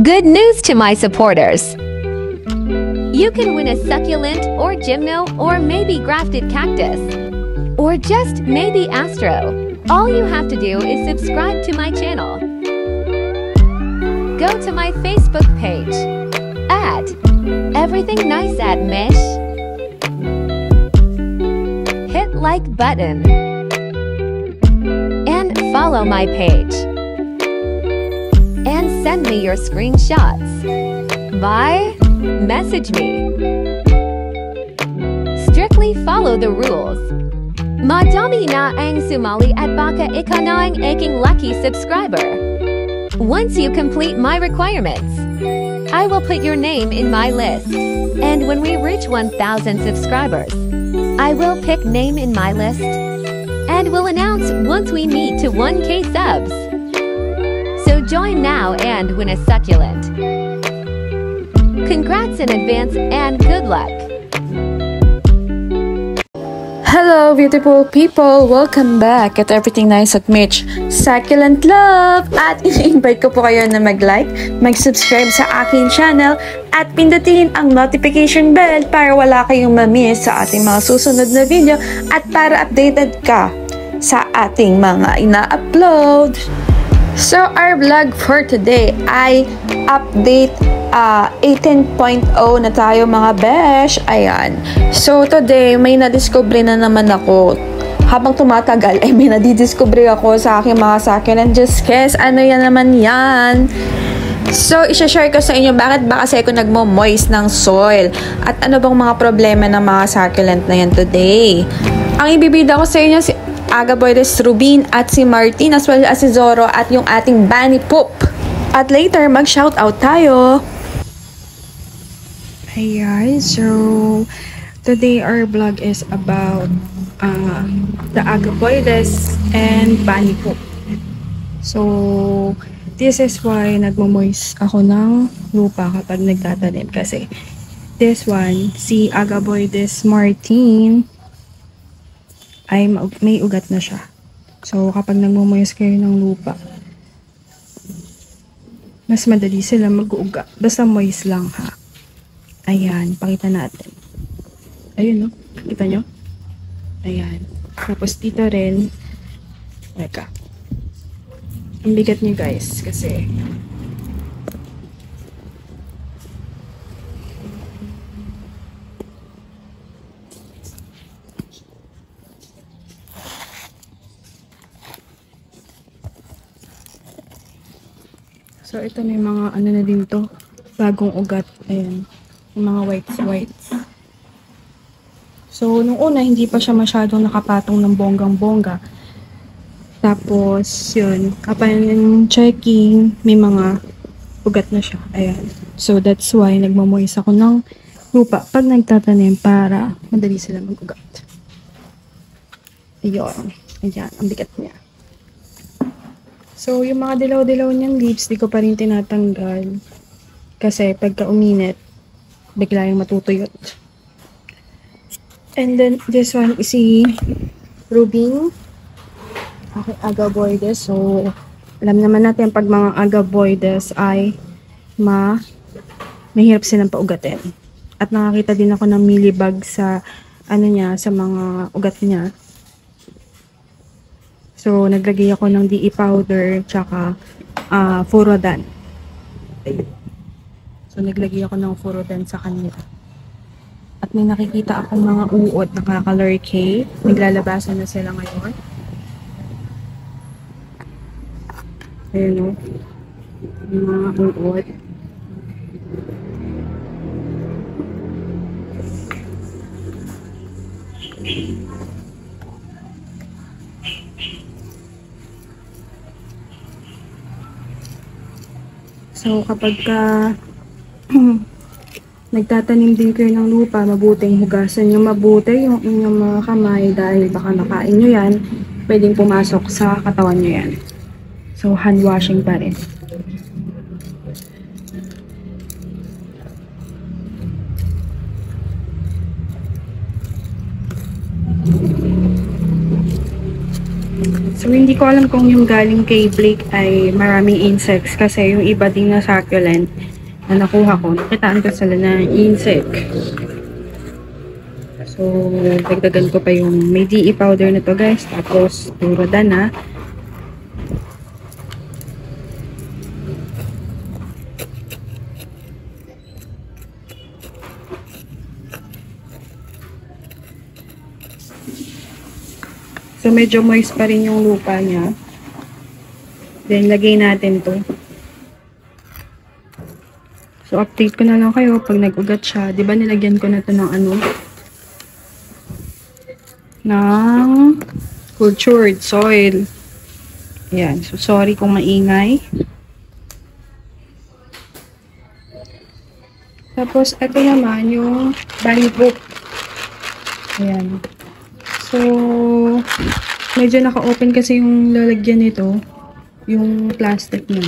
Good news to my supporters! You can win a succulent or gymno or maybe grafted cactus. Or just maybe astro. All you have to do is subscribe to my channel. Go to my Facebook page. At Everything Nice at Mish. Hit like button. And follow my page. And send me your screenshots. Bye. Message me. Strictly follow the rules. Madami na ang sumali at baka ikaw na ang aking lucky subscriber. Once you complete my requirements, I will put your name in my list. And when we reach 1,000 subscribers, I will pick name in my list and will announce once we meet to 1K subs. So join now and win a succulent. Congrats in advance and good luck! Hello beautiful people! Welcome back at Everything Nice at Mitch Succulent Love! At ini-invite ko po kayo na mag-like, mag-subscribe sa aking channel at pindutin ang notification bell para wala kayong ma-miss sa ating mga susunod na video at para updated ka sa ating mga ina-upload. So our vlog for today ay update 18.0 na tayo mga besh. Ayan. So today may nadiscover na naman ako. Habang tumatagal ay may nadidiscover ako sa aking mga succulent. Just guess, ano yan naman yan? So, isa-share ko sa inyo bakit ba kasi ako nagmo-moist ng soil at ano bang mga problema ng mga succulent na yan today. Ang ibibida ko sa inyo si Agaboides Rubin at si Martin as well as si Zoro at yung ating Bunny Poop. At later, mag-shoutout tayo. Ayan, so today our vlog is about the Agaboides and Bunny Poop. So, this is why nagmo-moist ako ng lupa kapag nagtatanim kasi this one, si Agaboides Martin ay may ugat na siya. So, kapag nagmo-moist kayo ng lupa, mas madali sila mag-uuga. Basta moist lang ha. Ayan, pakita natin. Ayun no, kita nyo? Ayan. Tapos dito rin, teka. Ang bigat nyo guys, kasi so, ito may mga ano na din to. Bagong ugat. Ayan. Yung mga whites. So, nung una, hindi pa siya masyadong nakapatong ng bonggang-bongga. Tapos, yun. Kapag checking, may mga ugat na siya. Ayan. So, that's why nagmamoist ako ng lupa pag nagtatanim para madali sila mag-ugat. Ayun. Ayan. Ang bigat niya. So, yung mga dilaw-dilaw niyang leaves, di ko pa rin tinatanggal. Kasi, pagka uminit, bigla yung matutuyot. And then, this one is si Rubin. Okay, Agaboides. So, alam naman natin, pag mga Agaboides ay mahirap silang paugatin. At nakakita din ako ng mealybug sa, ano niya, sa mga ugat niya. So, naglagay ako ng DE powder tsaka Furodan. So, naglagay ako ng Furodan sa kanila. At may nakikita akong mga uod na color K. Naglalabasan na sila ngayon. Ayan o. Yung mga uod. So, kapag nagtatanim din kayo ng lupa, mabuting hugasan nyo mabuti yung inyong mga kamay dahil baka nakain nyo yan, pwedeng pumasok sa katawan nyo yan. So, hand washing pa rin. So, hindi ko alam kung yung galing kay Blake ay maraming insects kasi yung iba din na succulent na nakuha ko, nakitaan ko sila na insect. So, dagdagan ko pa yung may DE powder na to guys. Tapos, turada na. So, medyo moist pa rin yung lupa niya. Then, lagay natin to. So, update ko na lang kayo pag nag-ugat siya. Diba nilagyan ko na to ng ano? Ng cultured soil. Ayan. So, sorry kung maingay. Tapos, ito naman yung bunny poop. Ayan. So, medyo naka-open kasi yung lalagyan nito, yung plastic niya.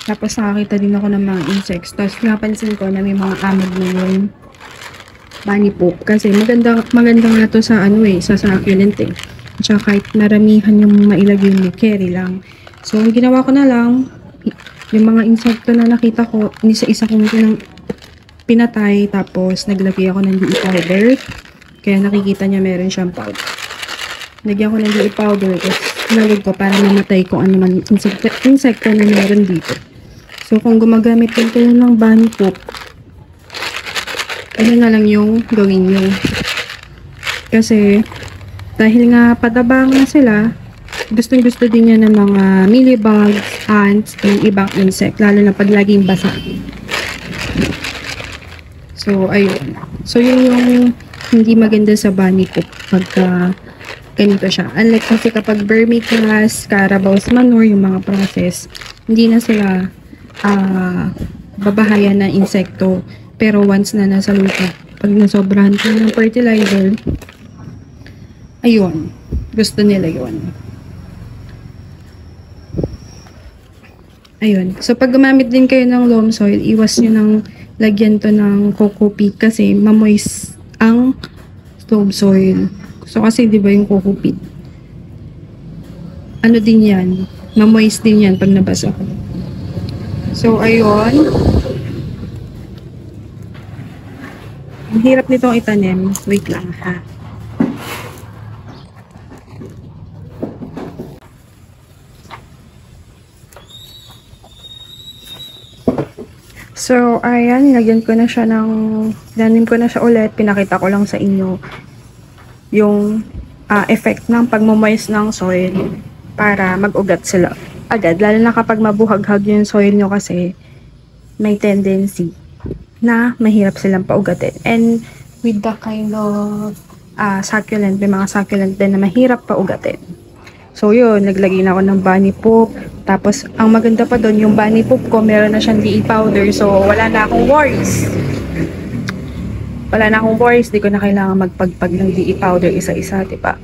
Tapos nakakita din ako ng mga insects. Tapos napansin ko na may mga amag na yung bunny poop. Kasi maganda nga to sa ano sa succulent eh. At saka kahit maramihan yung mailagay ni carry lang. So, ang ginawa ko na lang, yung mga insekto na nakita ko, isa-isa kong pinatay. Tapos naglagay ako ng DE powder. Kaya nakikita niya meron siyang powder. Lagyan ko ng DE powder. Tapos nalog ko para mamatay kung ano man insekto na meron dito. So kung gumagamit din kayo ng bunny poop, ano na lang yung gawin nyo. Kasi dahil nga patabang na sila, gustong gusto din niya ng mga mealybugs, ants, and ibang insect. Lalo na pag laging basa. So ayun. So yun yung hindi maganda sa bunny poop pagka ganito siya. Unlike kasi kapag vermicast, Carabao's manure, yung mga process, hindi na sila babahayan ng insekto. Pero once na nasa lupa, pag nasobrahan ko ng fertilizer, ayun, gusto nila yun. Ayun. So pag gumamit din kayo ng loam soil, iwas nyo ng lagyan to ng coco peat kasi mamoist ang loam soil. So kasi 'di ba yung coco peat, ano din yan, mamoist din yan pag nabasa. So ayun, ang hirap nitong itanim. Wait lang ha. So, ayan, nilagyan ko na siya danim ko na siya ulit. Pinakita ko lang sa inyo yung effect ng pagmamoist ng soil para mag-ugat sila agad. Lalo na kapag mabuhaghag yung soil nyo kasi may tendency na mahirap silang paugatin. And with the kind of succulent, may mga succulent din na mahirap paugatin. So yun, naglagay na ako ng bunny poop. Tapos, ang maganda pa doon, yung bunny poop ko, meron na siyang DE powder. So, wala na akong worries. Wala na akong worries. Di ko na kailangan magpagpag ng DE powder isa-isa, diba?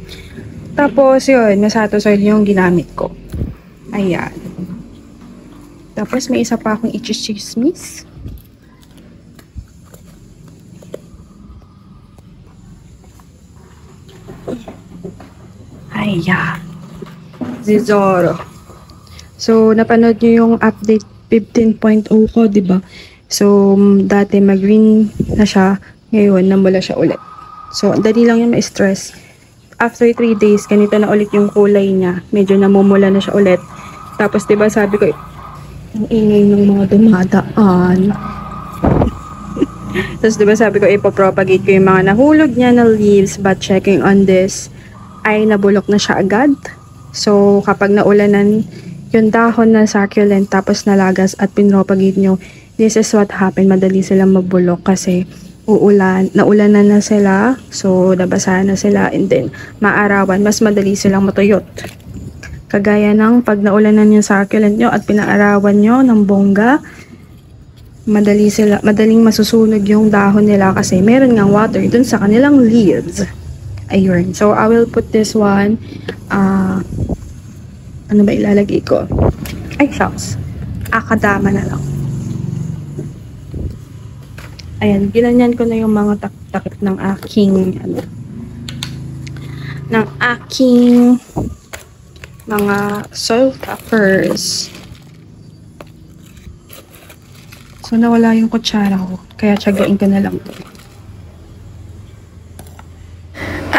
Tapos, yun, nasato soil yung ginamit ko. Ayan. Tapos, may isa pa akong i-chismis. Ayan. Zizoro. So, napanood nyo yung update 15.0 ko, diba? So, dati mag-green na siya. Ngayon, namula siya ulit. So, dali lang yung ma-stress. After 3 days, ganito na ulit yung kulay niya. Medyo namumula na siya ulit. Tapos, diba, sabi ko, ang ingay ng mga dumadaan. Tapos, diba, sabi ko, ipopropagate ko yung mga nahulog niya na leaves, but checking on this, ay nabulok na siya agad. So, kapag naulanan yung dahon na succulent tapos nalagas at pinropagate nyo, this is what happened. Madali silang mabulok kasi naulanan na sila. So, nabasahan na sila and then maarawan. Mas madali silang matuyot. Kagaya ng pag naulanan yung succulent nyo at pinaarawan nyo ng bongga, madaling masusunog yung dahon nila kasi meron ngang water dun sa kanilang leaves. Ayun. So, I will put this one, ano ba ilalagay ko? Ay, shucks. Akadama na lang. Ayan, ginanyan ko na yung mga takip ng aking, mga soil peppers. So, nawala yung kutsara ko. Kaya tiyagain ko na lang ito.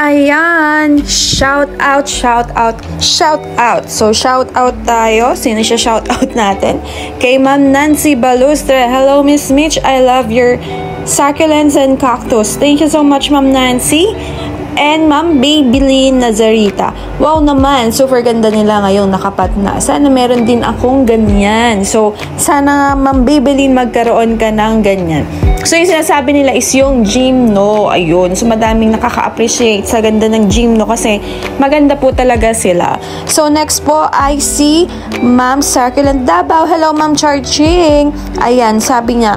Ayan! Shout out, shout out, shout out! So, shout out tayo. Sino siya shout out natin? Kay Ma'am Nancy Balustre. Hello, Miss Mitch. I love your succulents and cactus. Thank you so much, Ma'am Nancy. And Ma'am Babylene Nazarita. Wow naman, super ganda nila ngayong nakapat na. Sana meron din akong ganyan. So, sana Ma'am Babylene magkaroon ka ng ganyan. So, yung sinasabi nila is yung gymno. Ayun. So, madaming nakaka-appreciate sa ganda ng gymno kasi maganda po talaga sila. So, next po, I see Ma'am Succulent Davao. Hello, Ma'am Charching. Ayan, sabi niya,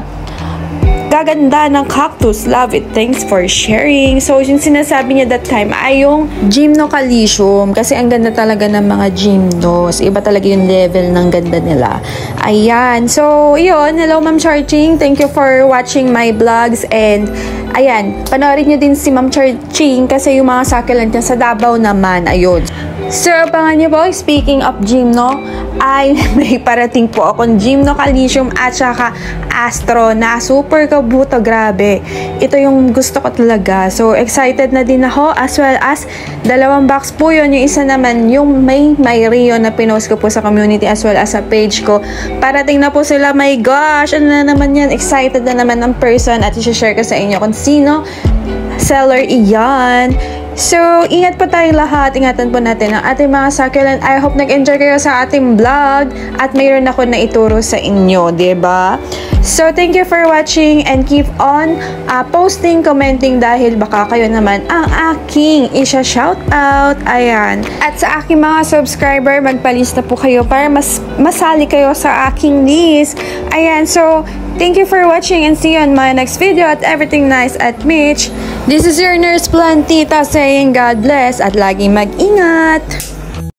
gaganda ng cactus. Love it. Thanks for sharing. So, yung sinasabi niya that time ay yung Gymnocalycium. Kasi ang ganda talaga ng mga gymnos. Iba talaga yung level ng ganda nila. Ayan. So, yun. Hello, Ma'am Charching. Thank you for watching my vlogs. And, ayan. Panoorin niyo din si Ma'am Charching kasi yung mga succulent niya sa Davao naman. Ayun. So, abangan niyo po, speaking of gymno, ay may parating po akong Gymnocalycium at saka Astro na super kabuto, grabe. Ito yung gusto ko talaga. So, excited na din ako as well as dalawang box po yun. Yung isa naman, yung may Rio na pinost ko po sa community as well as sa page ko. Parating na po sila, my gosh, ano na naman yan. Excited na naman ng person at i-share ko sa inyo kung sino seller iyan. So, ingat po tayong lahat. Ingatan po natin ang ating mga succulent. I hope nag-enjoy kayo sa ating vlog at mayroon ako na ituro sa inyo, diba? So, thank you for watching and keep on posting, commenting dahil baka kayo naman ang aking isa-shoutout. Ayan. At sa aking mga subscriber, magpalista po kayo para masali kayo sa aking list. Ayan. So, thank you for watching and see you on my next video at Everything Nice at Mitch. This is your Nurse Plantita saying God bless at laging mag-ingat.